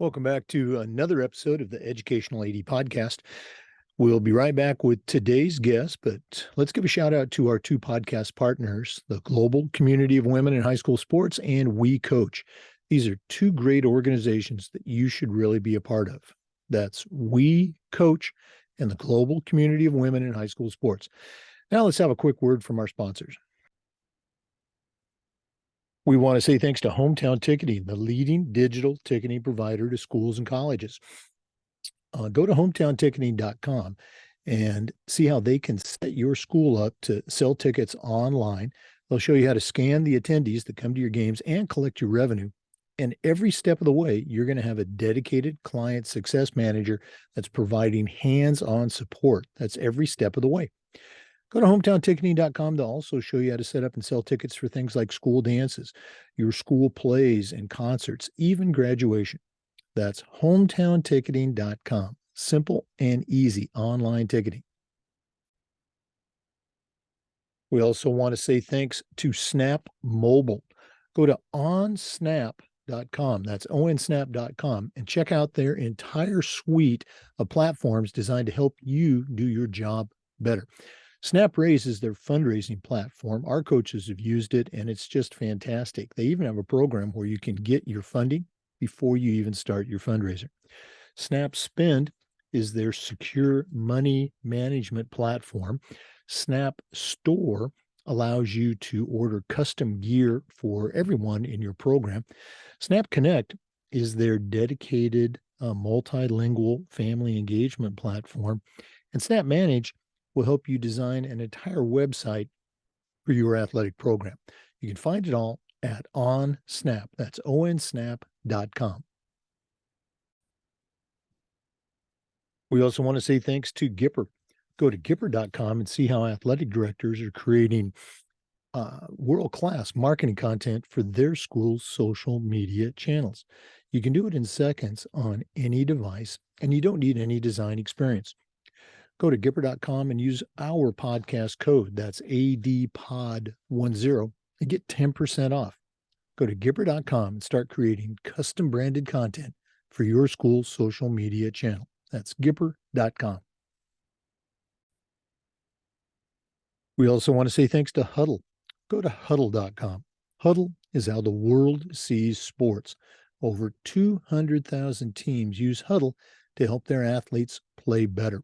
Welcome back to another episode of the Educational AD Podcast. We'll be right back with today's guest, but let's give a shout out to our two podcast partners, the Global Community of Women in High School Sports and We Coach. These are two great organizations that you should really be a part of. That's We Coach and the Global Community of Women in High School Sports. Now let's have a quick word from our sponsors. We want to say thanks to Hometown Ticketing, the leading digital ticketing provider to schools and colleges. Go to hometownticketing.com and see how they can set your school up to sell tickets online. They'll show you how to scan the attendees that come to your games and collect your revenue. And every step of the way, you're going to have a dedicated client success manager that's providing hands-on support. That's every step of the way. Go to hometownticketing.com to also show you how to set up and sell tickets for things like school dances, your school plays and concerts, even graduation. That's hometownticketing.com. Simple and easy online ticketing. We also want to say thanks to Snap Mobile. Go to onsnap.com. That's onsnap.com and check out their entire suite of platforms designed to help you do your job better. Snap Raise is their fundraising platform. Our coaches have used it, and it's just fantastic. They even have a program where you can get your funding before you even start your fundraiser. Snap Spend is their secure money management platform. Snap Store allows you to order custom gear for everyone in your program. Snap Connect is their dedicated multilingual family engagement platform. And Snap Manage will help you design an entire website for your athletic program. You can find it all at OnSnap. That's onsnap.com. We also want to say thanks to Gipper. Go to Gipper.com and see how athletic directors are creating world-class marketing content for their school's social media channels. You can do it in seconds on any device, and you don't need any design experience. Go to Gipper.com and use our podcast code. That's ADPOD10 and get 10% off. Go to Gipper.com and start creating custom branded content for your school's social media channel. That's Gipper.com. We also want to say thanks to Huddle. Go to Huddle.com. Huddle is how the world sees sports. Over 200,000 teams use Huddle to help their athletes play better.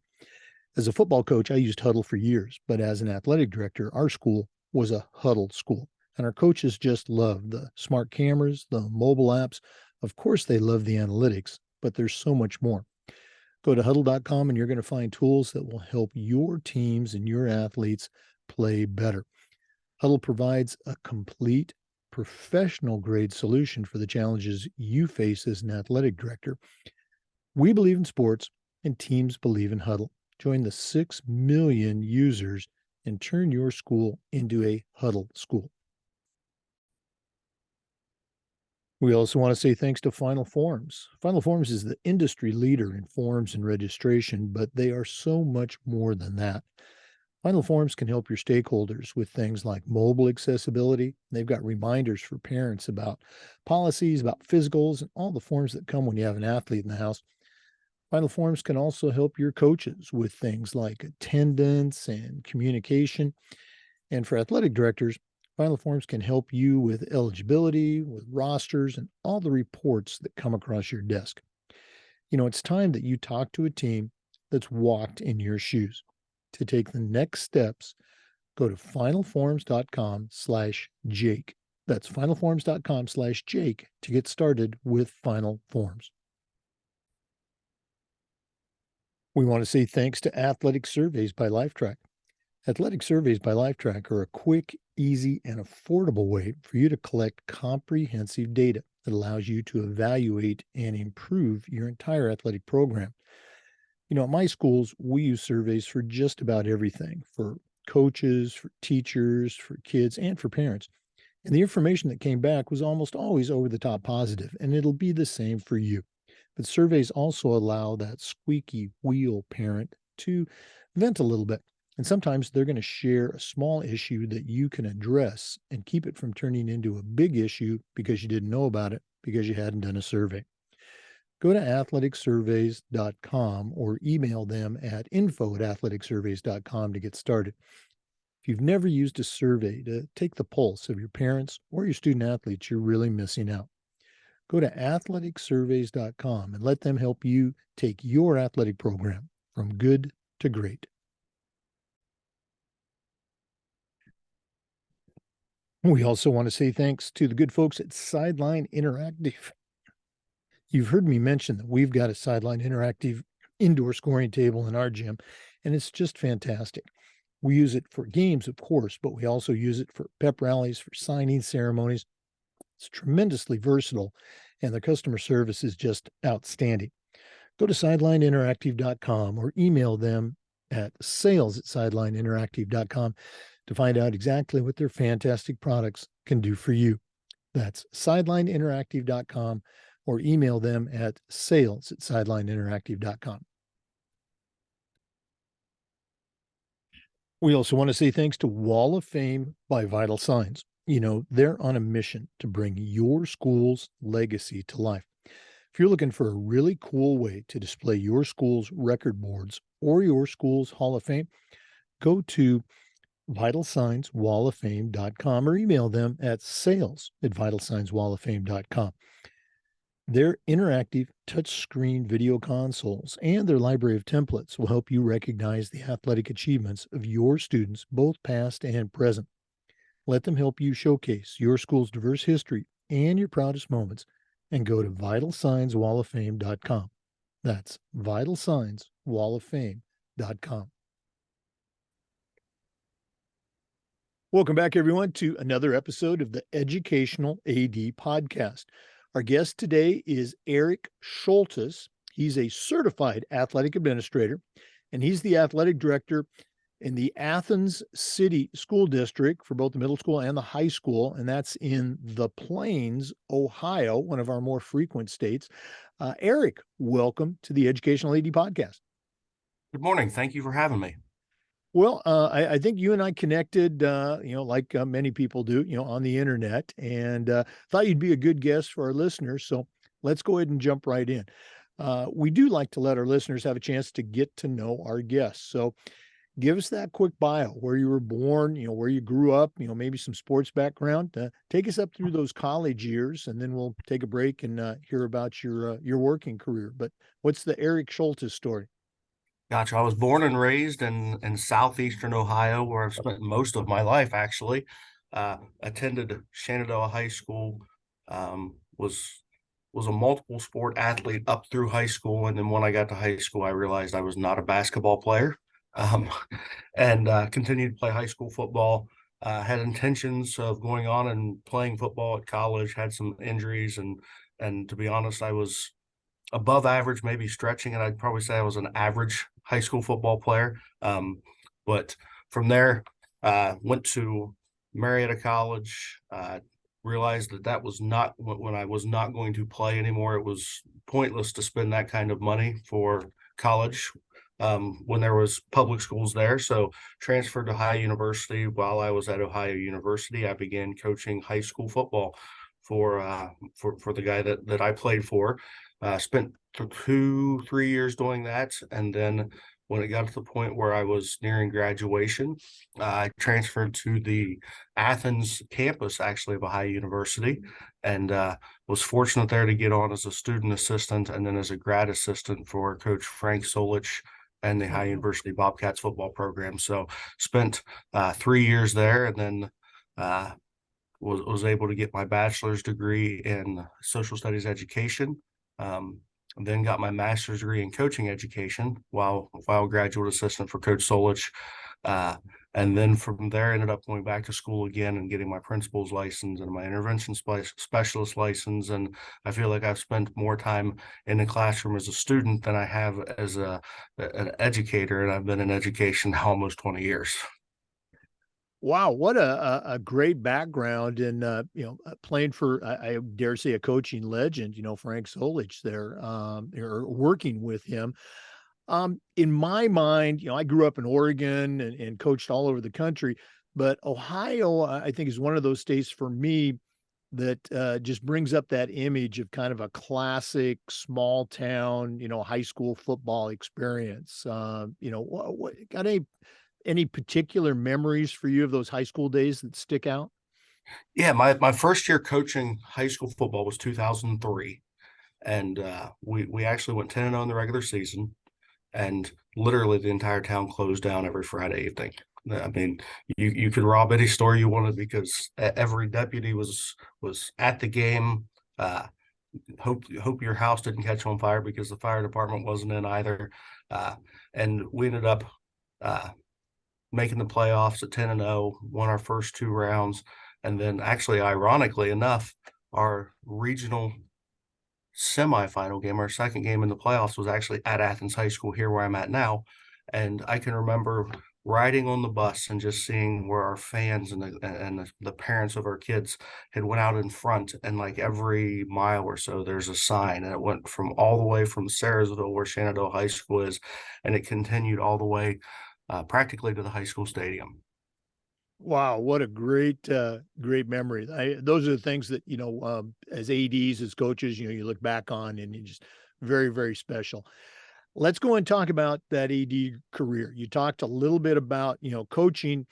As a football coach, I used Huddle for years, but as an athletic director, our school was a Huddle school, and our coaches just love the smart cameras, the mobile apps. Of course, they love the analytics, but there's so much more. Go to Huddle.com and you're going to find tools that will help your teams and your athletes play better. Huddle provides a complete professional-grade solution for the challenges you face as an athletic director. We believe in sports, and teams believe in Huddle. Join the 6 million users and turn your school into a Huddle school. We also want to say thanks to Final Forms. Final Forms is the industry leader in forms and registration, but they are so much more than that. Final Forms can help your stakeholders with things like mobile accessibility. They've got reminders for parents about policies, about physicals, and all the forms that come when you have an athlete in the house. Final Forms can also help your coaches with things like attendance and communication. And for athletic directors, Final Forms can help you with eligibility, with rosters, and all the reports that come across your desk. You know, it's time that you talk to a team that's walked in your shoes. To take the next steps, go to finalforms.com/Jake. That's finalforms.com/Jake to get started with Final Forms. We want to say thanks to Athletic Surveys by Lifetrack. Athletic Surveys by Lifetrack are a quick, easy, and affordable way for you to collect comprehensive data that allows you to evaluate and improve your entire athletic program. You know, at my schools, we use surveys for just about everything, for coaches, for teachers, for kids, and for parents. And the information that came back was almost always over the top positive, and it'll be the same for you. But surveys also allow that squeaky wheel parent to vent a little bit. And sometimes they're going to share a small issue that you can address and keep it from turning into a big issue because you didn't know about it because you hadn't done a survey. Go to athleticsurveys.com or email them at info@athleticsurveys.com to get started. If you've never used a survey to take the pulse of your parents or your student athletes, you're really missing out. Go to athleticsurveys.com and let them help you take your athletic program from good to great. We also want to say thanks to the good folks at Sideline Interactive. You've heard me mention that we've got a Sideline Interactive indoor scoring table in our gym, and it's just fantastic. We use it for games, of course, but we also use it for pep rallies, for signing ceremonies. It's tremendously versatile, and the customer service is just outstanding. Go to sidelineinteractive.com or email them at sales@sidelineinteractive.com to find out exactly what their fantastic products can do for you. That's sidelineinteractive.com or email them at sales@sidelineinteractive.com. We also want to say thanks to Wall of Fame by Vital Signs. You know, they're on a mission to bring your school's legacy to life. If you're looking for a really cool way to display your school's record boards or your school's Hall of Fame, go to vitalsignswalloffame.com or email them at sales@vitalsignswalloffame.com. Their interactive touchscreen video consoles and their library of templates will help you recognize the athletic achievements of your students, both past and present. Let them help you showcase your school's diverse history and your proudest moments, and go to vitalsignswalloffame.com. That's vitalsignswalloffame.com. Welcome back, everyone, to another episode of the Educational AD Podcast. Our guest today is Eric Sholtis. He's a certified athletic administrator, and he's the athletic director in the Athens City School District for both the middle school and the high school, and that's in the Plains, Ohio, one of our more frequent states. Eric, welcome to the Educational AD Podcast. Good morning. Thank you for having me. Well, I think you and I connected, like many people do, on the internet, and thought you'd be a good guest for our listeners. So let's go ahead and jump right in. We do like to let our listeners have a chance to get to know our guests. So give us that quick bio, where you were born, where you grew up, maybe some sports background. Take us up through those college years, and then we'll take a break and hear about your working career. But what's the Eric Sholtis story? Gotcha. I was born and raised in southeastern Ohio, where I've spent most of my life, actually. Attended Shenandoah High School, was a multiple sport athlete up through high school. And then when I got to high school, I realized I was not a basketball player, and continued to play high school football. Had intentions of going on and playing football at college, had some injuries, and to be honest, I was above average, maybe stretching it. I'd probably say I was an average high school football player. But from there, went to Marietta College, realized that was not when I was not going to play anymore. It was pointless to spend that kind of money for college when there was public schools there. So transferred to Ohio University. While I was at Ohio University, I began coaching high school football for the guy that I played for. Spent 2-3 years doing that, and then when it got to the point where I was nearing graduation, I transferred to the Athens campus, actually, of Ohio University, and was fortunate there to get on as a student assistant and then as a grad assistant for Coach Frank Solich and the Ohio University Bobcats football program. So spent 3 years there, and then was able to get my bachelor's degree in social studies education. Then got my master's degree in coaching education while graduate assistant for Coach Solich. And then from there, ended up going back to school again and getting my principal's license and my intervention specialist license. And I feel like I've spent more time in the classroom as a student than I have as an educator. And I've been in education now almost 20 years. Wow, what a great background, and playing for, I dare say, a coaching legend, Frank Solich there, or working with him. In my mind, I grew up in Oregon and coached all over the country, but Ohio, I think, is one of those states for me that just brings up that image of kind of a classic small town, high school football experience. What got any particular memories for you of those high school days that stick out? Yeah, my first year coaching high school football was 2003, and we actually went 10-0 in the regular season, and literally the entire town closed down every Friday evening. I mean, you could rob any store you wanted because every deputy was at the game. Uh, hope your house didn't catch on fire because the fire department wasn't in either. Uh, and we ended up uh, making the playoffs at 10-0, won our first two rounds, and then actually, ironically enough, our regional semifinal game, our second game in the playoffs, was actually at Athens High School here where I'm at now. And I can remember riding on the bus and just seeing where our fans and the parents of our kids had went out in front, and like every mile or so there's a sign, and it went from all the way from Sarasville where Shenandoah High School is, and it continued all the way practically to the high school stadium. Wow, what a great memory. Those are the things that, as ADs, as coaches, you look back on and you just very, very special. Let's go and talk about that AD career. You talked a little bit about, coaching.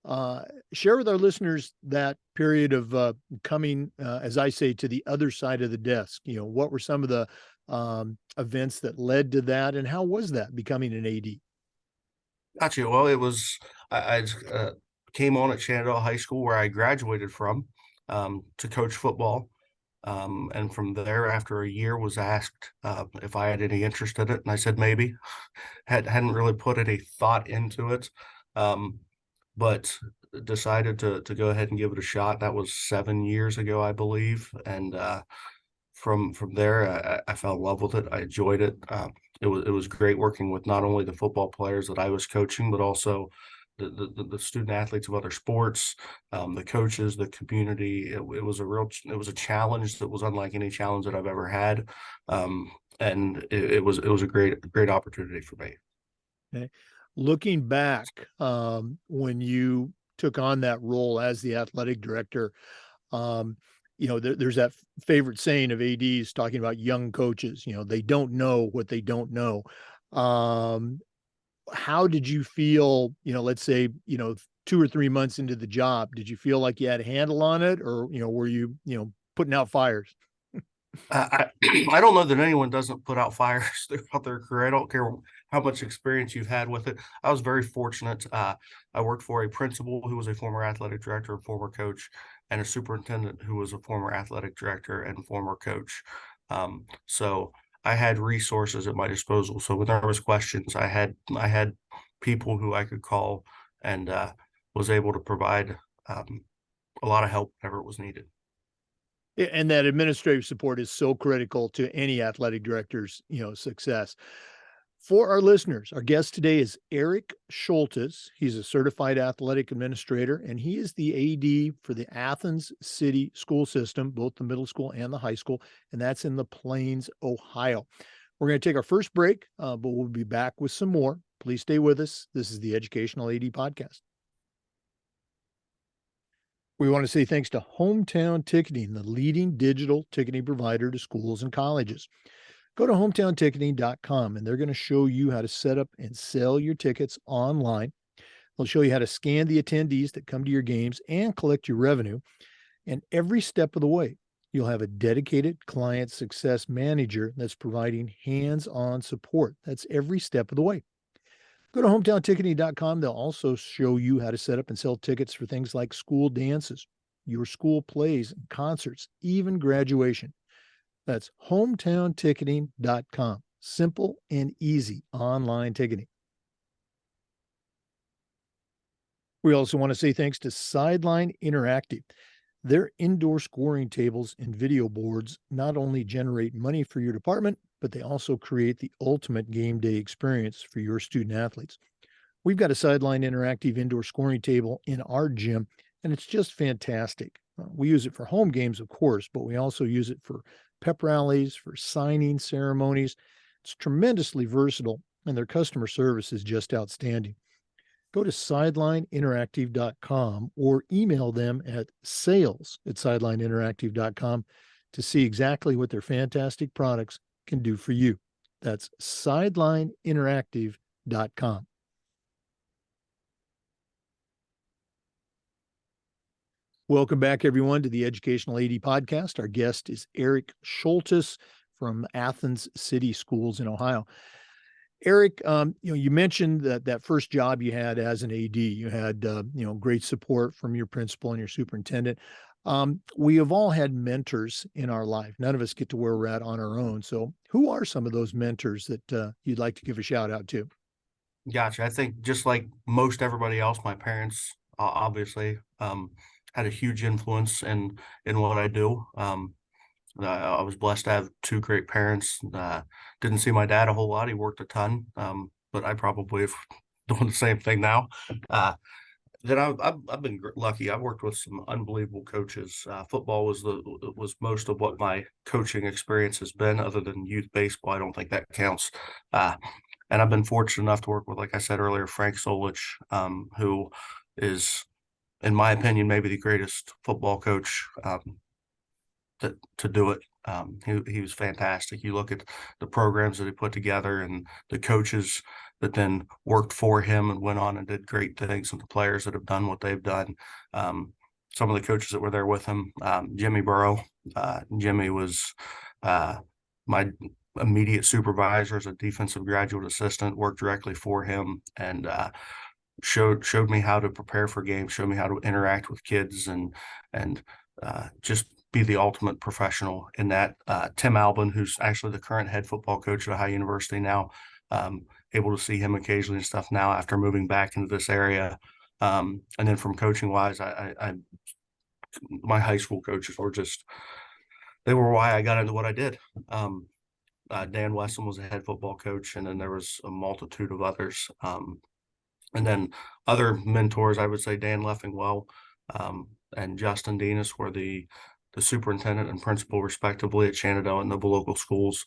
Uh, Share with our listeners that period of coming, as I say, to the other side of the desk. What were some of the events that led to that, and how was that becoming an AD? Gotcha. Well, it was I came on at Shenandoah High School where I graduated from to coach football. And from there, after a year, was asked if I had any interest in it, and I said maybe. Hadn't really put any thought into it, um, but decided to go ahead and give it a shot. That was 7 years ago, I believe, and from there, I fell in love with it. I enjoyed it. It was great working with not only the football players that I was coaching, but also the student athletes of other sports, the coaches, the community. It was a challenge that was unlike any challenge that I've ever had, and it was a great opportunity for me. Okay. Looking back, when you took on that role as the athletic director, um, there's that favorite saying of ADs talking about young coaches, they don't know what they don't know. Um, how did you feel, let's say, 2 or 3 months into the job, did you feel like you had a handle on it, or, were you, putting out fires? I don't know that anyone doesn't put out fires throughout their career. I don't care how much experience you've had with it. I was very fortunate. I worked for a principal who was a former athletic director and former coach, and a superintendent who was a former athletic director and former coach. So I had resources at my disposal. So when there was questions, I had people who I could call, and was able to provide a lot of help whenever it was needed. And that administrative support is so critical to any athletic director's, success. For our listeners, our guest today is Eric Sholtis. He's a certified athletic administrator, and he is the AD for the Athens City School System, both the middle school and the high school, and that's in the Plains, Ohio. We're going to take our first break, but we'll be back with some more. Please stay with us. This is the Educational AD Podcast. We want to say thanks to Hometown Ticketing, the leading digital ticketing provider to schools and colleges. Go to hometownticketing.com and they're going to show you how to set up and sell your tickets online. They'll show you how to scan the attendees that come to your games and collect your revenue. And every step of the way, you'll have a dedicated client success manager that's providing hands-on support. That's every step of the way. Go to hometownticketing.com. They'll also show you how to set up and sell tickets for things like school dances, your school plays, and concerts, even graduation. That's hometownticketing.com. Simple and easy online ticketing. We also want to say thanks to Sideline Interactive. Their indoor scoring tables and video boards not only generate money for your department, but they also create the ultimate game day experience for your student athletes. We've got a Sideline Interactive indoor scoring table in our gym, and it's just fantastic. We use it for home games, of course, but we also use it for pep rallies, for signing ceremonies. It's tremendously versatile, and their customer service is just outstanding. go to sidelineinteractive.com or email them at sales@sidelineinteractive.com to see exactly what their fantastic products can do for you. That's sidelineinteractive.com. Welcome back, everyone, to the Educational AD Podcast. Our guest is Eric Sholtis from Athens City Schools in Ohio. Eric, you mentioned that first job you had as an AD, you had great support from your principal and your superintendent. We have all had mentors in our life. None of us get to where we're at on our own. So, who are some of those mentors that you'd like to give a shout out to? Gotcha. I think just like most everybody else, my parents obviously had a huge influence in what I do. I was blessed to have two great parents. Didn't see my dad a whole lot. He worked a ton, but I probably have doing the same thing now. Then I've been lucky. I've worked with some unbelievable coaches. Football was most of what my coaching experience has been, other than youth baseball. I don't think that counts. And I've been fortunate enough to work with, like I said earlier, Frank Solich, who is, in my opinion, maybe the greatest football coach to do it. He was fantastic. You look at the programs that he put together and the coaches that then worked for him and went on and did great things, and the players that have done what they've done. Some of the coaches that were there with him, Jimmy Burrow. Jimmy was my immediate supervisor as a defensive graduate assistant, worked directly for him, and showed me how to prepare for games, showed me how to interact with kids, and just be the ultimate professional in that. Tim Albin, who's actually the current head football coach at Ohio University now, able to see him occasionally and stuff now after moving back into this area. And then from coaching wise, my high school coaches were they were why I got into what I did. Dan Wesson was a head football coach, and then there was a multitude of others. And then other mentors, I would say Dan Leffingwell and Justin Denis were the superintendent and principal, respectively, at Shenandoah and the local schools.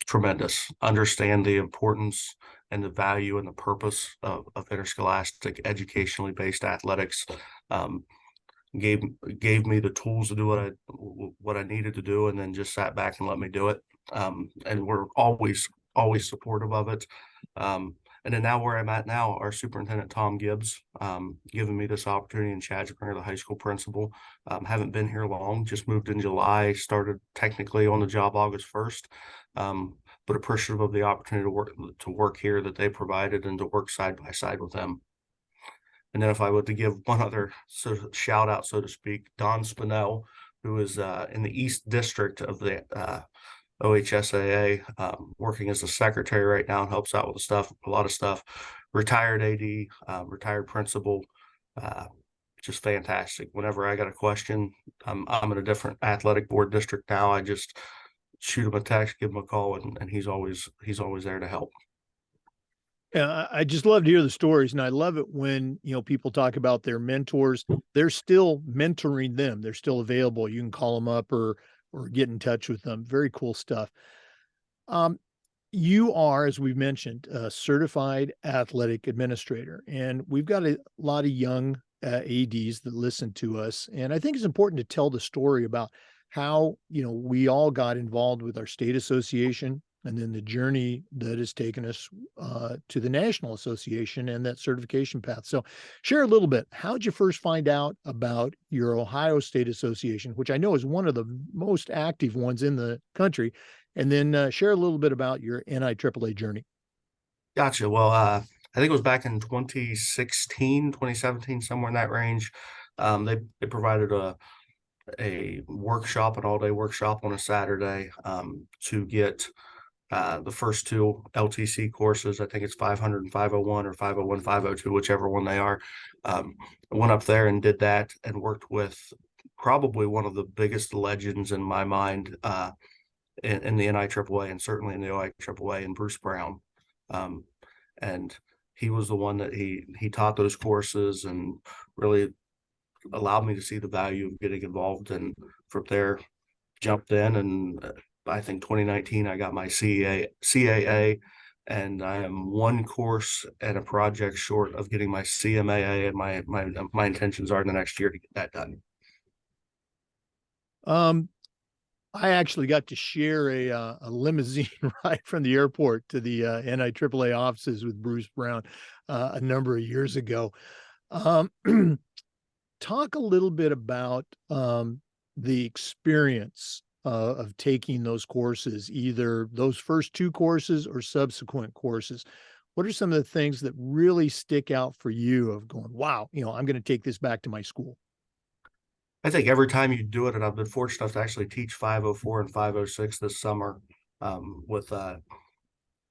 Tremendous. Understand the importance and the value and the purpose of interscholastic, educationally based athletics. Gave me the tools to do what I needed to do, and then just sat back and let me do it. And we're always supportive of it. And then now where I'm at now, our superintendent, Tom Gibbs, giving me this opportunity in Chadrick, the high school principal. Haven't been here long, just moved in July, started technically on the job August 1st, but appreciative of the opportunity to work here that they provided and to work side by side with them. And then if I were to give one other shout out, so to speak, Don Spinell, who is in the East District of the OHSAA, working as a secretary right now and helps out with a lot of stuff. Retired AD, retired principal, just fantastic. Whenever I got a question, I'm in a different athletic board district now. I just shoot him a text, give him a call, and he's always there to help. Yeah, I just love to hear the stories, and I love it when people talk about their mentors. They're still mentoring them. They're still available. You can call them up or get in touch with them. Very cool stuff. You are, as we've mentioned, a certified athletic administrator, and we've got a lot of young ADs that listen to us. And I think it's important to tell the story about how we all got involved with our state association, and then the journey that has taken us to the National Association and that certification path. So share a little bit. How'd you first find out about your Ohio State Association, which I know is one of the most active ones in the country? And then share a little bit about your NIAAA journey. Gotcha. Well, I think it was back in 2016, 2017, somewhere in that range. They provided a workshop, an all-day workshop on a Saturday to get the first two LTC courses. I think it's 500 and 501 or 501, 502, whichever one they are. I went up there and did that and worked with probably one of the biggest legends in my mind in the NIAAA and certainly in the OIAAA, and Bruce Brown. And he was the one that he taught those courses and really allowed me to see the value of getting involved. And from there, jumped in, and I think 2019 I got my CAA and I am one course and a project short of getting my CMAA, and my intentions are in the next year to get that done. Um, I actually got to share a limousine ride from the airport to the NIAAA offices with Bruce Brown a number of years ago. Um, talk a little bit about the experience of taking those courses, either those first two courses or subsequent courses. What are some of the things that really stick out for you of going, wow, I'm going to take this back to my school? I think every time you do it, and I've been fortunate enough to actually teach 504 and 506 this summer with Joe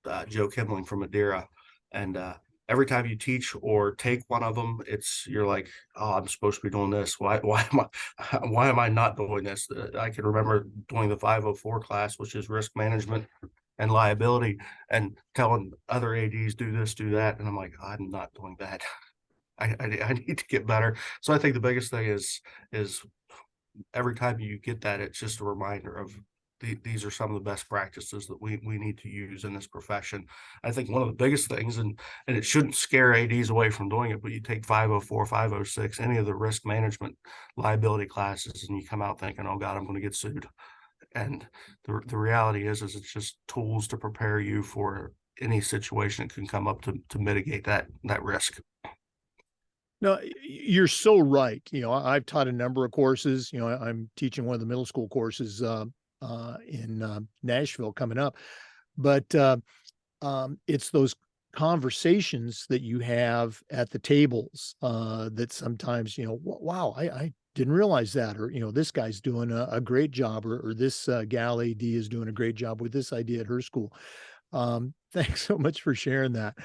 Kimling from Madeira. And every time you teach or take one of them, you're like, oh, I'm supposed to be doing this. Why am I not doing this? I can remember doing the 504 class, which is risk management and liability, and telling other ADs do this, do that. And I'm like, I'm not doing that. I need to get better. So I think the biggest thing is every time you get that, it's just a reminder of these are some of the best practices that we need to use in this profession. I think one of the biggest things, and it shouldn't scare ADs away from doing it, but you take 504, 506, any of the risk management liability classes, and you come out thinking, oh God, I'm going to get sued. And the reality is it's just tools to prepare you for any situation that can come up to mitigate that risk. No, you're so right. I've taught a number of courses. I'm teaching one of the middle school courses in Nashville coming up, but it's those conversations that you have at the tables that sometimes, wow, I didn't realize that, or, this guy's doing a great job, or this gal AD is doing a great job with this idea at her school. Thanks so much for sharing that.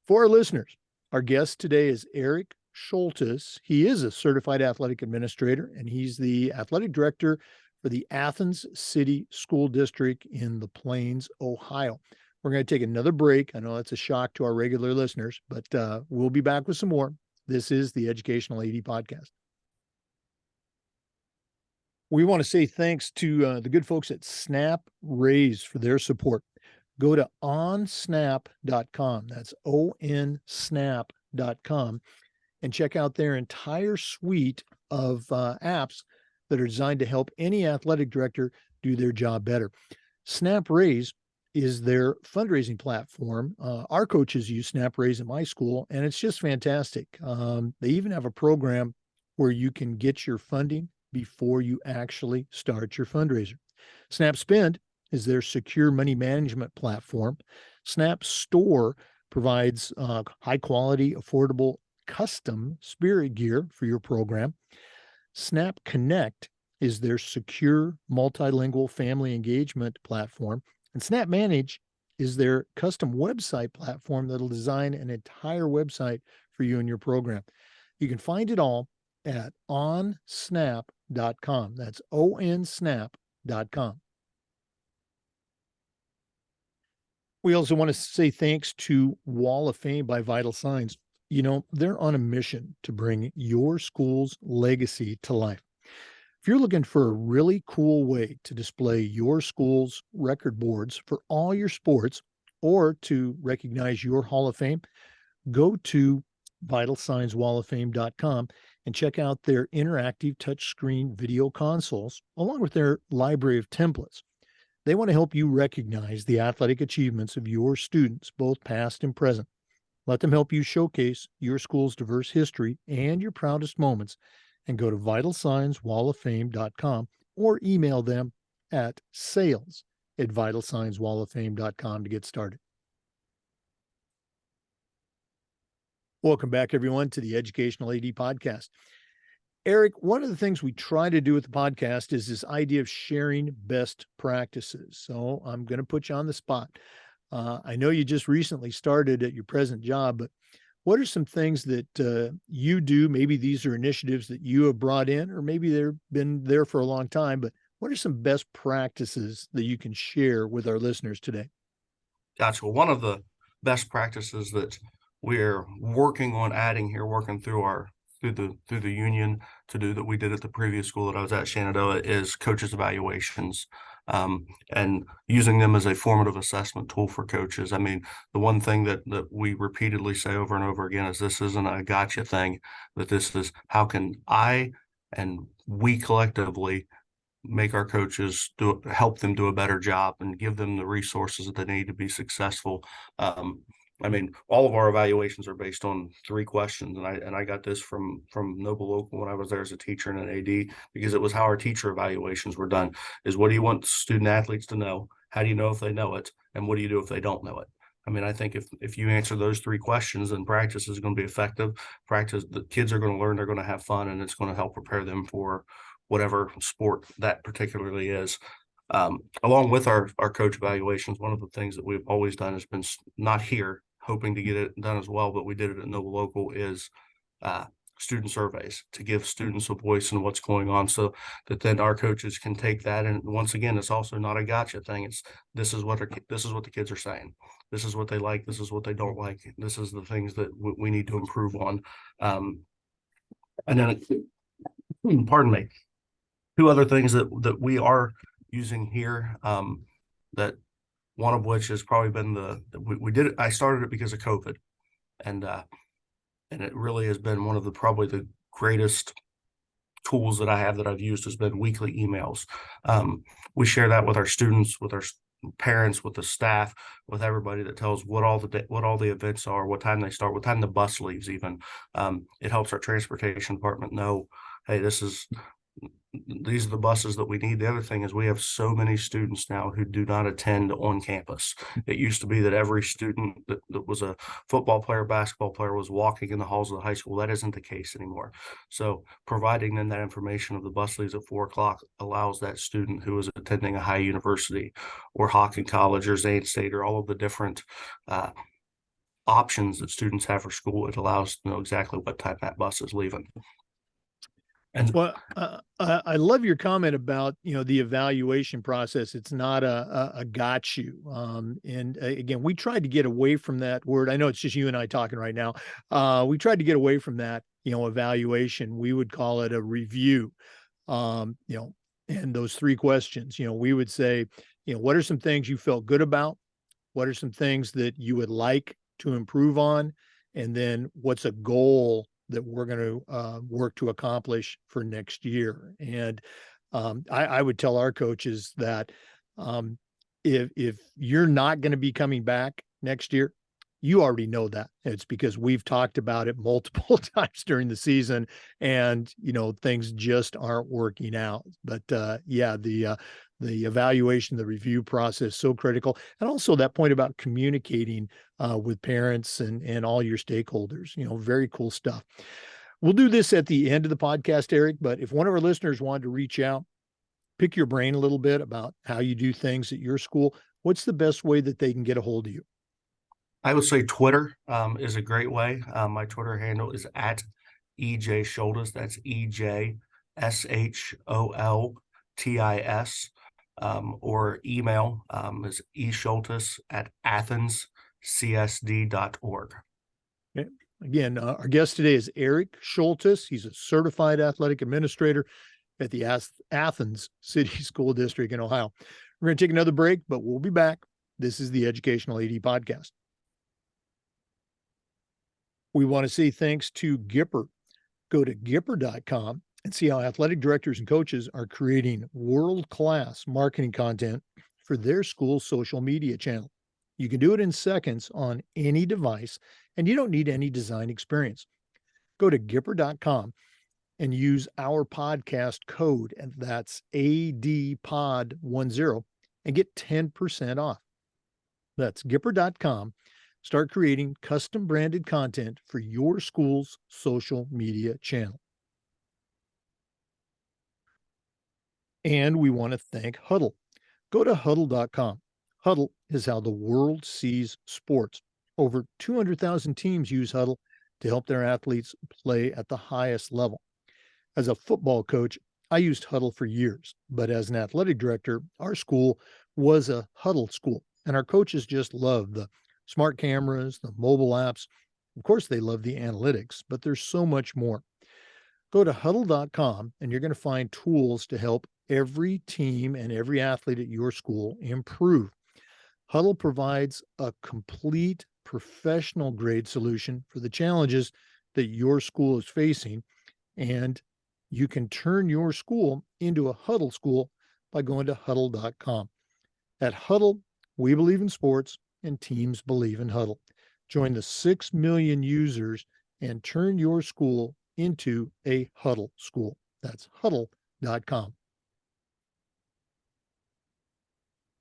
For our listeners, our guest today is Eric Sholtis. He is a certified athletic administrator, and he's the athletic director for the Athens City School District in the Plains, Ohio. We're going to take another break. I know that's a shock to our regular listeners, but we'll be back with some more. This is the Educational AD Podcast. We want to say thanks to the good folks at Snap Raise for their support. Go to onsnap.com. That's onsnap.com, and check out their entire suite of apps that are designed to help any athletic director do their job better. Snap Raise is their fundraising platform. Our coaches use Snap Raise at my school, and it's just fantastic. They even have a program where you can get your funding before you actually start your fundraiser. Snap Spend is their secure money management platform. Snap Store provides high quality, affordable, custom spirit gear for your program. Snap Connect is their secure multilingual family engagement platform. And Snap Manage is their custom website platform that'll design an entire website for you and your program. You can find it all at onsnap.com. That's onsnap.com. We also want to say thanks to Wall of Fame by Vital Signs. They're on a mission to bring your school's legacy to life. If you're looking for a really cool way to display your school's record boards for all your sports, or to recognize your Hall of Fame, go to vitalsignswalloffame.com and check out their interactive touchscreen video consoles, along with their library of templates. They want to help you recognize the athletic achievements of your students, both past and present. Let them help you showcase your school's diverse history and your proudest moments, and go to vitalsignswalloffame.com or email them at sales@vitalsignswalloffame.com to get started. Welcome back, everyone, to the Educational AD Podcast. Eric, one of the things we try to do with the podcast is this idea of sharing best practices. So I'm going to put you on the spot. I know you just recently started at your present job, but what are some things that you do? Maybe these are initiatives that you have brought in, or maybe they've been there for a long time, but what are some best practices that you can share with our listeners today? Gotcha. Well, one of the best practices that we're working on adding here, working through the union to do, that we did at the previous school that I was at, Shenandoah, is coaches evaluations. and using them as a formative assessment tool for coaches. I mean, the one thing that we repeatedly say over and over again is this isn't a gotcha thing, that this is how can I and we collectively make our coaches help them do a better job and give them the resources that they need to be successful. I mean, all of our evaluations are based on 3 questions, and I got this from Noble Local when I was there as a teacher and an AD, because it was how our teacher evaluations were done. Is what do you want student athletes to know? How do you know if they know it? And what do you do if they don't know it? I mean, I think if you answer those 3 questions, then practice is going to be effective. Practice, the kids are going to learn, they're going to have fun, and it's going to help prepare them for whatever sport that particularly is. Along with our coach evaluations, one of the things that we've always done has been not here, hoping to get it done as well, but we did it at Noble Local, is student surveys to give students a voice in what's going on, so that then our coaches can take that. And once again, it's also not a gotcha thing. It's this is what the kids are saying. This is what they like. This is what they don't like. This is the things that we need to improve on. And then, pardon me, 2 other things that we are using here, that one of which has probably been we did it. I started it because of COVID, and it really has been one of probably the greatest tools that I have that I've used has been weekly emails. We share that with our students, with our parents, with the staff, with everybody, that tells what all the events are, what time they start, what time the bus leaves even. It helps our transportation department know, hey, these are the buses that we need. The other thing is we have so many students now who do not attend on campus. It used to be that every student that was a football player, basketball player, was walking in the halls of the high school. That isn't the case anymore. So providing them that information of the bus leaves at 4:00 allows that student who is attending a high university or Hawken College or Zane State or all of the different options that students have for school, it allows to know exactly what time that bus is leaving. And Well, I love your comment about, the evaluation process. It's not a got you. And again, we tried to get away from that word. I know it's just you and I talking right now. We tried to get away from that, evaluation. We would call it a review. And those 3 questions, we would say, what are some things you felt good about? What are some things that you would like to improve on? And then what's a goal that we're going to work to accomplish for next year? And I would tell our coaches that if you're not going to be coming back next year, you already know that. It's because we've talked about it multiple times during the season, and things just aren't working out. But yeah, the evaluation, the review process, so critical. And also that point about communicating with parents and all your stakeholders, very cool stuff. We'll do this at the end of the podcast, Eric, but if one of our listeners wanted to reach out, pick your brain a little bit about how you do things at your school, what's the best way that they can get a hold of you? I would say Twitter is a great way. My Twitter handle is at EJ Sholtis. That's EJSHOLTIS. Or email is esholtis at athenscsd.org. Okay. Again, our guest today is Eric Sholtis. He's a certified athletic administrator at the Athens City School District in Ohio. We're going to take another break, but we'll be back. This is the Educational AD Podcast. We want to say thanks to Gipper. Go to Gipper.com and see how athletic directors and coaches are creating world-class marketing content for their school's social media channel. You can do it in seconds on any device, and you don't need any design experience. Go to Gipper.com and use our podcast code, and that's ADPOD10, and get 10% off. That's Gipper.com. Start creating custom branded content for your school's social media channel. And we want to thank Huddle. Go to Huddle.com. Huddle is how the world sees sports. Over 200,000 teams use Huddle to help their athletes play at the highest level. As a football coach, I used Huddle for years, but as an athletic director, our school was a Huddle school, and our coaches just loved the smart cameras, the mobile apps. Of course, they love the analytics, but there's so much more. Go to Huddle.com and you're going to find tools to help every team and every athlete at your school improve. Huddle provides a complete professional grade solution for the challenges that your school is facing. And you can turn your school into a Huddle school by going to huddle.com. At Huddle, we believe in sports and teams believe in Huddle. Join the 6 million users and turn your school into a Huddle school. That's huddle.com.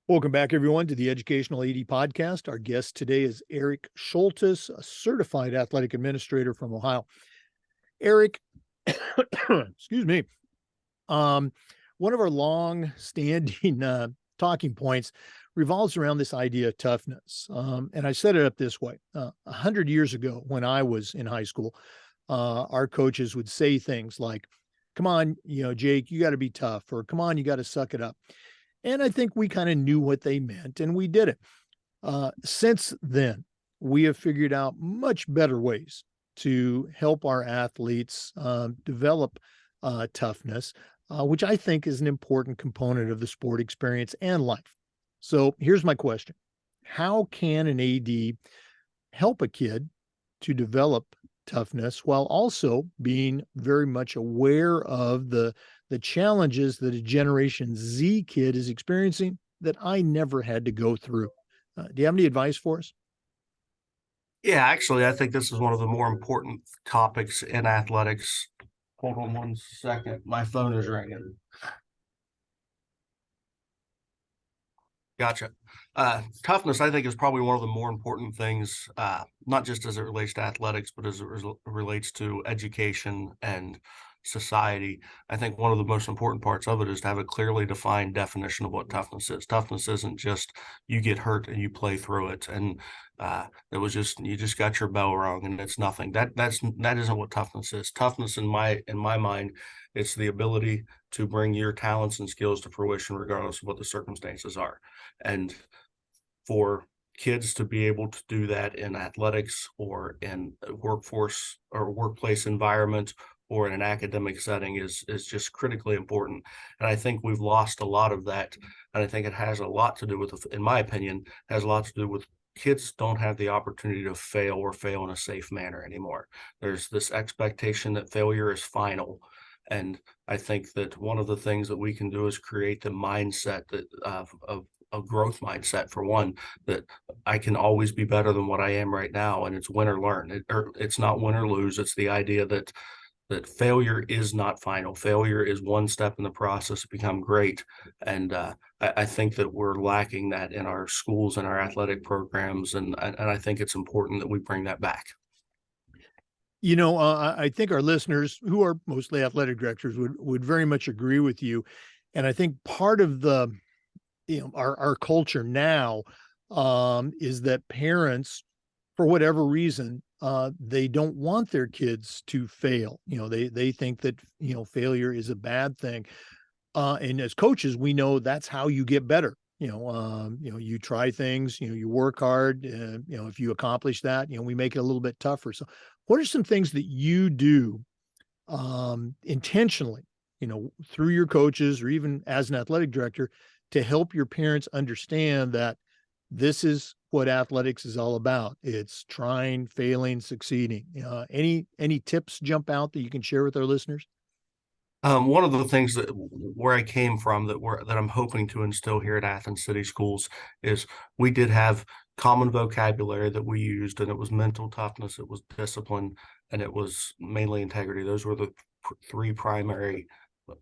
Welcome back, everyone, to the Educational AD Podcast. Our guest today is Eric Sholtis, a certified athletic administrator from Ohio. Eric, excuse me, one of our long-standing talking points revolves around this idea of toughness. And I set it up this way. 100 years ago, when I was in high school, our coaches would say things like, come on, Jake, you got to be tough, or come on, you got to suck it up. And I think we kind of knew what they meant, and we did it. Since then, we have figured out much better ways to help our athletes develop toughness, which I think is an important component of the sport experience and life. So here's my question. How can an AD help a kid to develop toughness while also being very much aware of the challenges that a Generation Z kid is experiencing that I never had to go through? Do you have any advice for us? Yeah, actually, I think this is one of the more important topics in athletics. Hold on one second. My phone is ringing. Gotcha. Toughness, I think, is probably one of the more important things, not just as it relates to athletics, but as it relates to education and society. I think one of the most important parts of it is to have a clearly defined definition of what toughness is. Toughness isn't just you get hurt and you play through it, and it was just you just got your bell rung and it's nothing. That isn't what toughness is. Toughness, in my mind, it's the ability to bring your talents and skills to fruition regardless of what the circumstances are. And for kids to be able to do that in athletics or in a workforce or workplace environment or in an academic setting is just critically important. And I think we've lost a lot of that. And I think it has a lot to do with, in my opinion, has a lot to do with kids don't have the opportunity to fail or fail in a safe manner anymore. There's this expectation that failure is final. And I think that one of the things that we can do is create the mindset that of a growth mindset, for one, that I can always be better than what I am right now, and it's win or learn. It's not win or lose. It's the idea that failure is not final. Failure is one step in the process to become great. And I think that we're lacking that in our schools and our athletic programs, and I think it's important that we bring that back. I think our listeners, who are mostly athletic directors, would very much agree with you. And I think part of the, our culture now is that parents, for whatever reason, they don't want their kids to fail. They think that, failure is a bad thing. And as coaches, we know that's how you get better. You try things, you work hard, if you accomplish that, we make it a little bit tougher. So what are some things that you do intentionally, through your coaches or even as an athletic director to help your parents understand that this is what athletics is all about? It's trying, failing, succeeding. Any tips jump out that you can share with our listeners? One of the things that where I came from that I'm hoping to instill here at Athens City Schools is we did have common vocabulary that we used, and it was mental toughness, it was discipline, and it was mainly integrity. Those were the three primary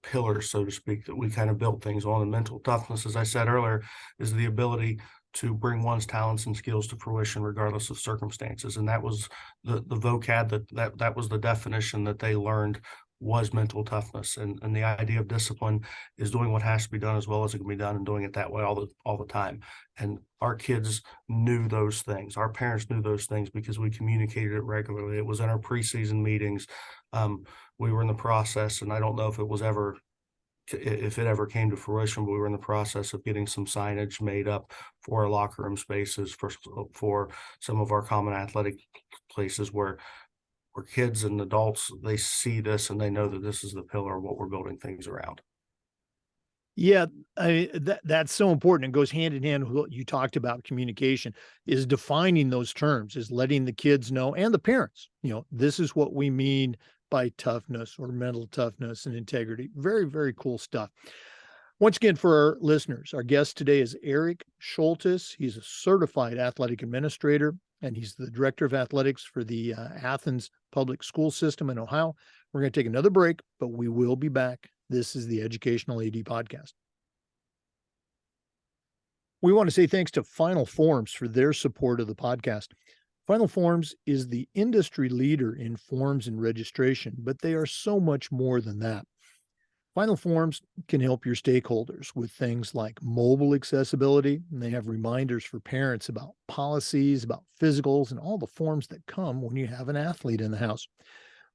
pillars, so to speak, that we kind of built things on. And mental toughness, as I said earlier, is the ability to bring one's talents and skills to fruition regardless of circumstances. And that was the vocab that was the definition that they learned was mental toughness. And the idea of discipline is doing what has to be done as well as it can be done and doing it that way all the time. And our kids knew those things. Our parents knew those things because we communicated it regularly. It was in our preseason meetings. We were in the process, and I don't know if it ever came to fruition, but we were in the process of getting some signage made up for our locker room spaces for some of our common athletic places where kids and adults, they see this and they know that this is the pillar of what we're building things around. Yeah, that's so important. It goes hand in hand with what you talked about. Communication is defining those terms, is letting the kids know and the parents, this is what we mean by toughness or mental toughness and integrity. Very, very cool stuff. Once again, for our listeners, our guest today is Eric Sholtis. He's a certified athletic administrator, and he's the director of athletics for the Athens Public School System in Ohio. We're going to take another break, but we will be back. This is the Educational AD Podcast. We want to say thanks to Final Forms for their support of the podcast. Final Forms is the industry leader in forms and registration, but they are so much more than that. Final Forms can help your stakeholders with things like mobile accessibility, and they have reminders for parents about policies, about physicals, and all the forms that come when you have an athlete in the house.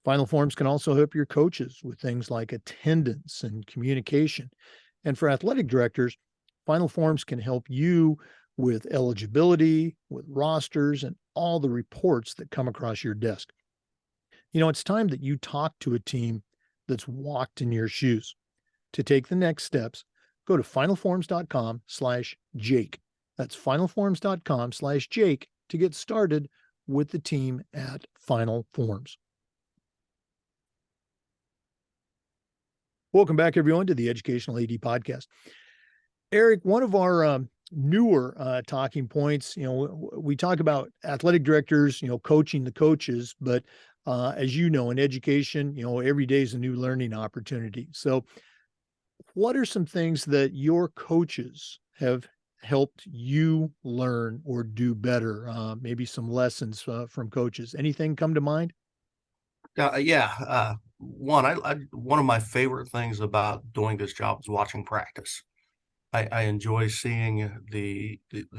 Final Forms can also help your coaches with things like attendance and communication. And for athletic directors, Final Forms can help you with eligibility, with rosters, and all the reports that come across your desk. It's time that you talk to a team that's walked in your shoes. To take the next steps, go to finalforms.com/Jake. That's finalforms.com/Jake to get started with the team at Final Forms. Welcome back, everyone, to the Educational AD Podcast. Eric, one of our newer talking points, we talk about athletic directors, coaching the coaches, but as you know, in education, every day is a new learning opportunity. So what are some things that your coaches have helped you learn or do better? Maybe some lessons from coaches. Anything come to mind? One of my favorite things about doing this job is watching practice. I enjoy seeing the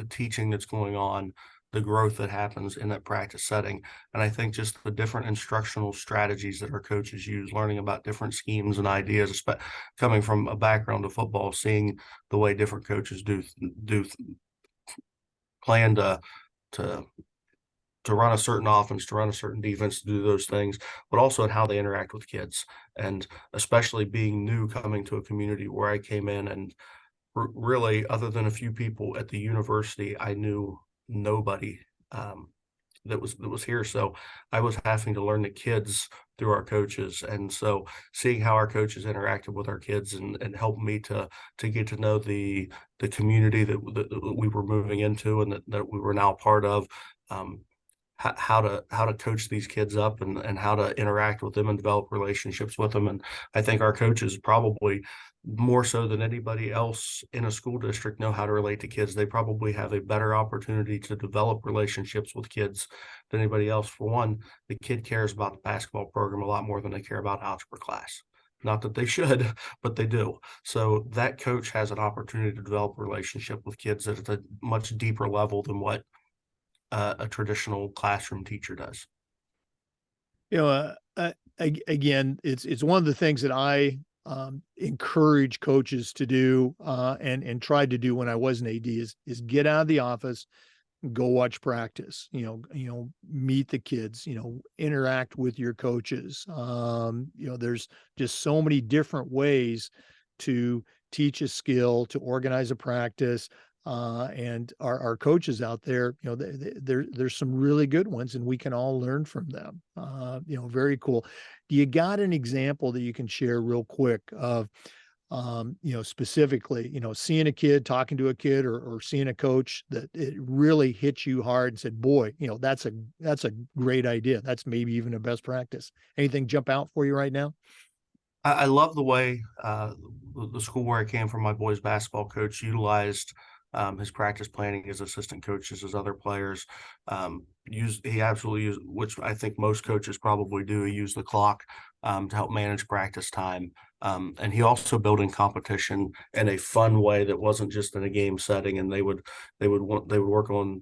teaching that's going on, the growth that happens in that practice setting. And I think just the different instructional strategies that our coaches use, learning about different schemes and ideas, coming from a background of football, seeing the way different coaches do plan to run a certain offense, to run a certain defense, to do those things, but also at how they interact with kids. And especially being new, coming to a community where I came in and really, other than a few people at the university, I knew nobody that was here. So I was having to learn the kids through our coaches, and so seeing how our coaches interacted with our kids and helped me to get to know the community that we were moving into and that we were now part of. Um, how to coach these kids up and how to interact with them and develop relationships with them. And I think our coaches probably more so than anybody else in a school district know how to relate to kids. They probably have a better opportunity to develop relationships with kids than anybody else. For one, the kid cares about the basketball program a lot more than they care about algebra class. Not that they should, but they do. So that coach has an opportunity to develop a relationship with kids at a much deeper level than what a traditional classroom teacher does. Again, it's one of the things that I encourage coaches to do and tried to do when I was an AD is get out of the office, go watch practice, meet the kids, interact with your coaches. There's just so many different ways to teach a skill, to organize a practice. And our coaches out there, there's some really good ones, and we can all learn from them. Very cool. Do you got an example that you can share real quick of, specifically, seeing a kid, talking to a kid, or seeing a coach that it really hit you hard and said, boy, that's a great idea. That's maybe even a best practice. Anything jump out for you right now? I love the way the school where I came from, my boys basketball coach utilized his practice planning, his assistant coaches, his other players. He absolutely used, which I think most coaches probably do. He used the clock to help manage practice time. And he also built in competition in a fun way that wasn't just in a game setting. And they would work on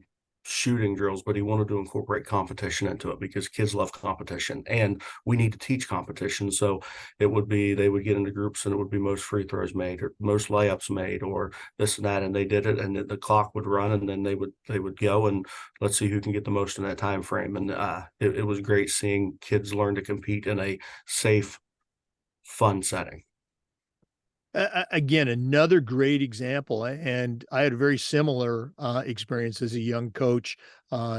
shooting drills, but he wanted to incorporate competition into it because kids love competition and we need to teach competition. So they would get into groups and it would be most free throws made or most layups made or this and that. And they did it and the clock would run and then they would go and let's see who can get the most in that time frame. And it was great seeing kids learn to compete in a safe, fun setting. Again, another great example. And I had a very similar experience as a young coach,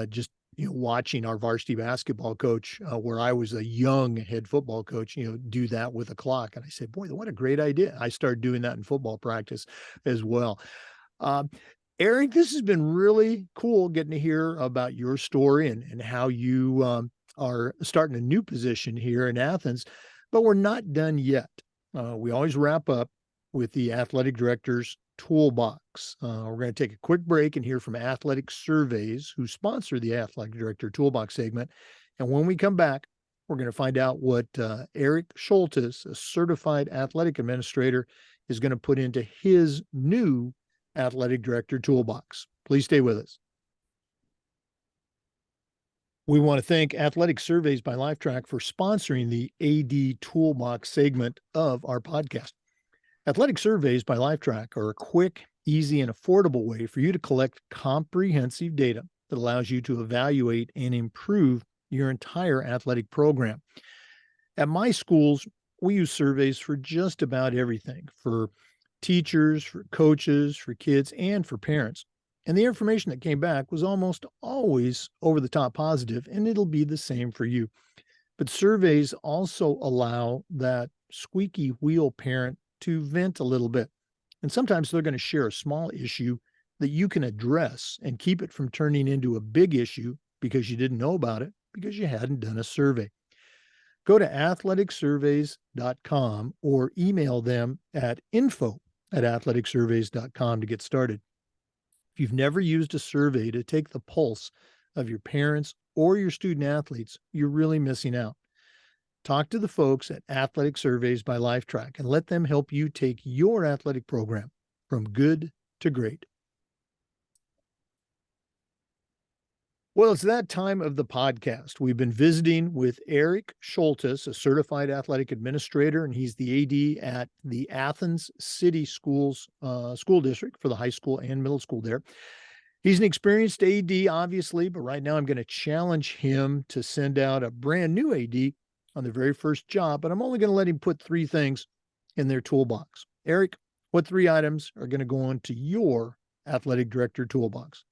just watching our varsity basketball coach, where I was a young head football coach, do that with a clock. And I said, boy, what a great idea. I started doing that in football practice as well. Um, Eric, this has been really cool getting to hear about your story and how you are starting a new position here in Athens, but we're not done yet. We always wrap up with the athletic director's toolbox. We're going to take a quick break and hear from Athletic Surveys, who sponsor the athletic director toolbox segment. And when we come back, we're going to find out what Eric Sholtis, a certified athletic administrator, is going to put into his new athletic director toolbox. Please stay with us. We want to thank Athletic Surveys by Lifetrack for sponsoring the AD Toolbox segment of our podcast. Athletic Surveys by Lifetrack are a quick, easy, and affordable way for you to collect comprehensive data that allows you to evaluate and improve your entire athletic program. At my schools, we use surveys for just about everything, for teachers, for coaches, for kids, and for parents. And the information that came back was almost always over the top positive, and it'll be the same for you. But surveys also allow that squeaky wheel parent to vent a little bit. And sometimes they're going to share a small issue that you can address and keep it from turning into a big issue because you didn't know about it because you hadn't done a survey. Go to athleticsurveys.com or email them at info@athleticsurveys.com to get started. If you've never used a survey to take the pulse of your parents or your student athletes, you're really missing out. Talk to the folks at Athletic Surveys by Lifetrack and let them help you take your athletic program from good to great. Well, it's that time of the podcast. We've been visiting with Eric Sholtis, a certified athletic administrator, and he's the AD at the Athens City School District for the high school and middle school there. He's an experienced AD, obviously, but right now I'm going to challenge him to send out a brand new AD on their very first job, but I'm only going to let him put 3 things in their toolbox. Eric, what 3 items are going to go into your athletic director toolbox?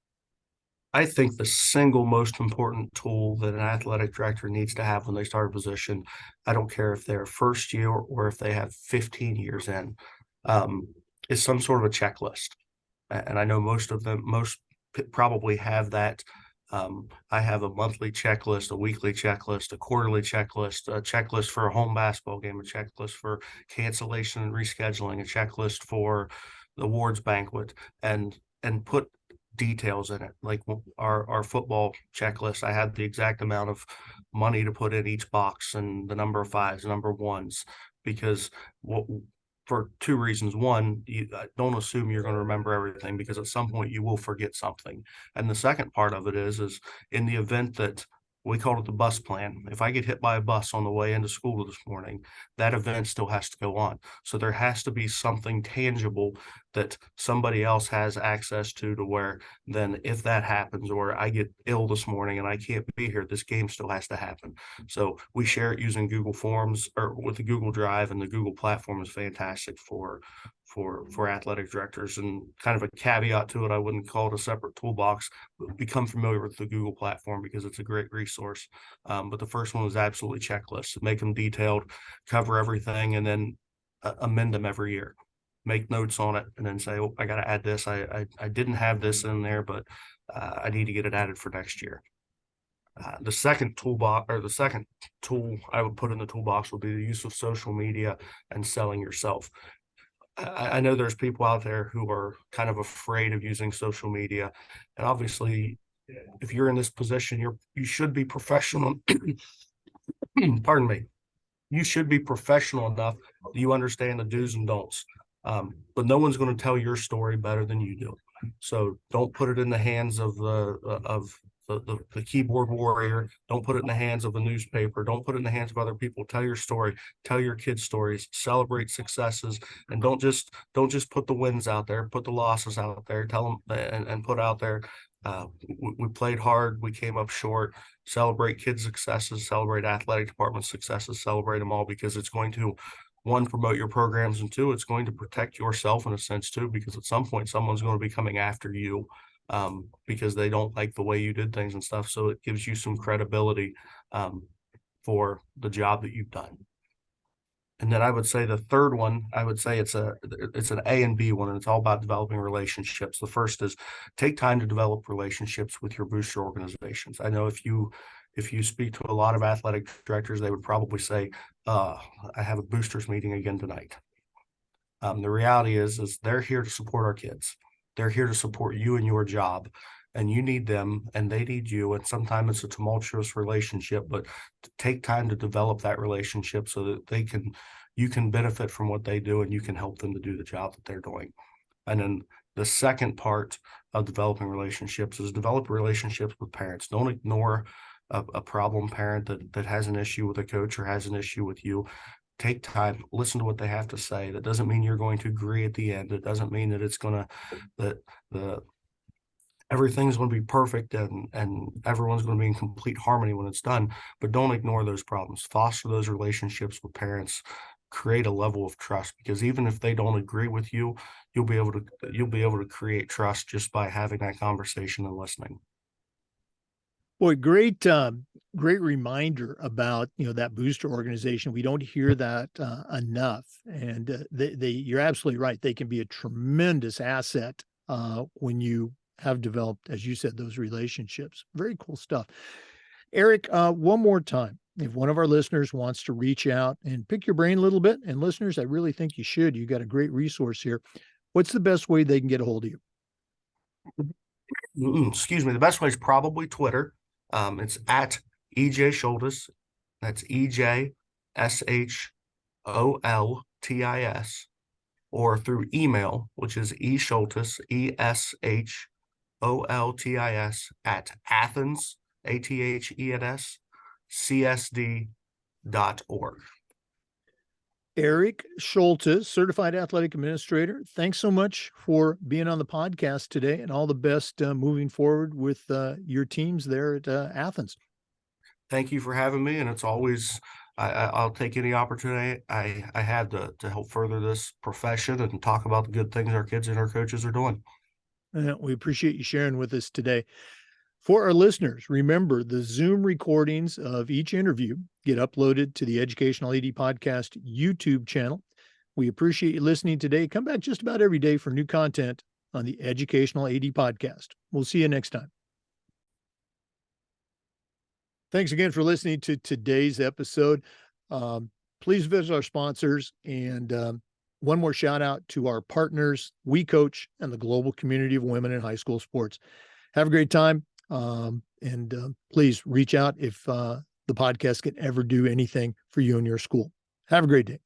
I think the single most important tool that an athletic director needs to have when they start a position, I don't care if they're first year or if they have 15 years in, is some sort of a checklist. And I know most probably have that. I have a monthly checklist, a weekly checklist, a quarterly checklist, a checklist for a home basketball game, a checklist for cancellation and rescheduling, a checklist for the awards banquet, and put details in it. Like our football checklist, I had the exact amount of money to put in each box and the number of 5s, the number of 1s, because for 2 reasons. One, you don't assume you're going to remember everything, because at some point you will forget something. And the second part of it is in the event that we called it the bus plan. If I get hit by a bus on the way into school this morning, that event still has to go on. So there has to be something tangible that somebody else has access to where then if that happens, or I get ill this morning and I can't be here, this game still has to happen. So we share it using Google Forms or with the Google Drive, and the Google platform is fantastic for athletic directors. And kind of a caveat to it, I wouldn't call it a separate toolbox. Become familiar with the Google platform because it's a great resource. But the first one was absolutely checklists. Make them detailed, cover everything, and then amend them every year. Make notes on it, and then say, "Oh, I got to add this. I didn't have this in there, but I need to get it added for next year." The second toolbox, or the second tool I would put in the toolbox, would be the use of social media and selling yourself. I know there's people out there who are kind of afraid of using social media, and obviously, if you're in this position, you should be professional. Pardon me. You should be professional enough that you understand the do's and don'ts. But no one's going to tell your story better than you do. So don't put it in the hands of the keyboard warrior. Don't put it in the hands of the newspaper. Don't put it in the hands of other people. Tell your story. Tell your kids' stories. Celebrate successes, and don't just put the wins out there. Put the losses out there. Tell them and put out there. We played hard. We came up short. Celebrate kids' successes. Celebrate athletic department successes. Celebrate them all, because it's going to one, promote your programs, and two, it's going to protect yourself in a sense too, because at some point someone's going to be coming after you because they don't like the way you did things and stuff. So it gives you some credibility for the job that you've done. And then I would say the third one, I would say it's an A and B one, and it's all about developing relationships. The first is take time to develop relationships with your booster organizations. I know if you speak to a lot of athletic directors, they would probably say, I have a boosters meeting again tonight. The reality is they're here to support our kids. They're here to support you and your job, and you need them and they need you. And sometimes it's a tumultuous relationship, but take time to develop that relationship so that you can benefit from what they do and you can help them to do the job that they're doing. And then the second part of developing relationships is develop relationships with parents. Don't ignore a problem parent that has an issue with a coach or has an issue with you. Take time, listen to what they have to say. That doesn't mean you're going to agree at the end. It doesn't mean that it's going to, that everything's going to be perfect and everyone's going to be in complete harmony when it's done. But don't ignore those problems. Foster those relationships with parents. Create a level of trust, because even if they don't agree with you, you'll be able to create trust just by having that conversation and listening. Boy, great reminder about, that booster organization. We don't hear that enough, and you're absolutely right. They can be a tremendous asset when you have developed, as you said, those relationships. Very cool stuff. Eric, one more time, if one of our listeners wants to reach out and pick your brain a little bit, and listeners, I really think you should. You got a great resource here. What's the best way they can get a hold of you? Excuse me. The best way is probably Twitter. It's at EJ Sholtis. That's EJSHOLTIS, or through email, which is eSholtis, ESHOLTIS at Athens, ATHENS, CSD.org. Eric Sholtis, Certified Athletic Administrator, thanks so much for being on the podcast today, and all the best moving forward with your teams there at Athens. Thank you for having me, and it's always, I'll take any opportunity I have to help further this profession and talk about the good things our kids and our coaches are doing. We appreciate you sharing with us today. For our listeners, remember the Zoom recordings of each interview get uploaded to the Educational AD Podcast YouTube channel. We appreciate you listening today. Come back just about every day for new content on the Educational AD Podcast. We'll see you next time. Thanks again for listening to today's episode. Please visit our sponsors, and one more shout out to our partners, We Coach, and the global community of women in high school sports. Have a great time. And please reach out if the podcast can ever do anything for you and your school. Have a great day.